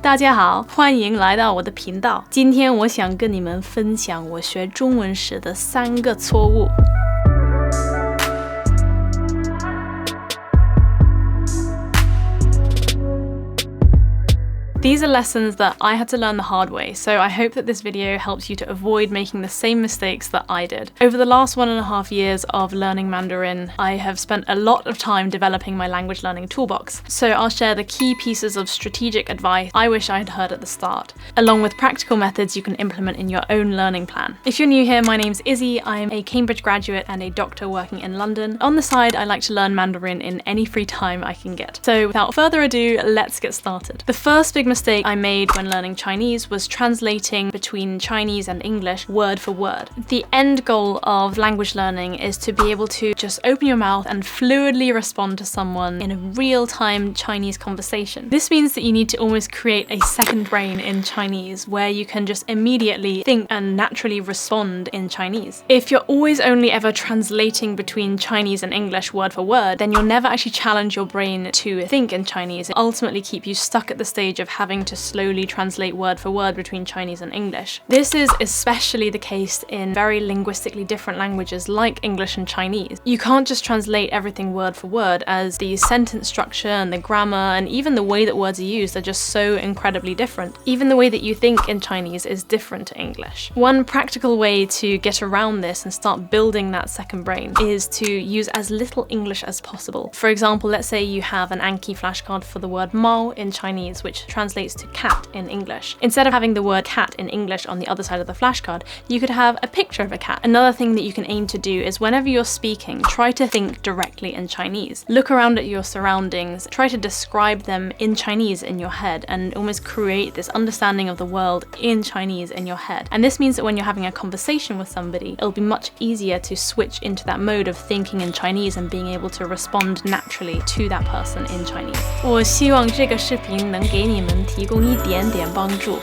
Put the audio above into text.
大家好，欢迎来到我的频道。今天我想跟你们分享我学中文时的3个错误。These are lessons that I had to learn the hard way, so I hope that this video helps you to avoid making the same mistakes that I did. Over the last 1.5 years of learning Mandarin, I have spent a lot of time developing my language learning toolbox, so I'll share the key pieces of strategic advice I wish I had heard at the start, along with practical methods you can implement in your own learning plan. If you're new here, my name's Izzy. I'm a Cambridge graduate and a doctor working in London. On the side, I like to learn Mandarin in any free time I can get. So without further ado, let's get started. The first big mistake I made when learning Chinese was translating between Chinese and English word for word. The end goal of language learning is to be able to just open your mouth and fluidly respond to someone in a real-time Chinese conversation. This means that you need to almost create a second brain in Chinese where you can just immediately think and naturally respond in Chinese. If you're always only ever translating between Chinese and English word for word, then you'll never actually challenge your brain to think in Chinese and ultimately keep you stuck at the stage of having to slowly translate word for word between Chinese and English. This is especially the case in very linguistically different languages like English and Chinese. You can't just translate everything word for word, as the sentence structure and the grammar and even the way that words are used are just so incredibly different. Even the way that you think in Chinese is different to English. One practical way to get around this and start building that second brain is to use as little English as possible. For example, let's say you have an Anki flashcard for the word Mao in Chinese, which translates to cat in English. Instead of having the word cat in English on the other side of the flashcard, you could have a picture of a cat. Another thing that you can aim to do is whenever you're speaking, try to think directly in Chinese. Look around at your surroundings, try to describe them in Chinese in your head and almost create this understanding of the world in Chinese in your head. And this means that when you're having a conversation with somebody, it'll be much easier to switch into that mode of thinking in Chinese and being able to respond naturally to that person in Chinese. 我希望这个视频能给你们提供一点点帮助。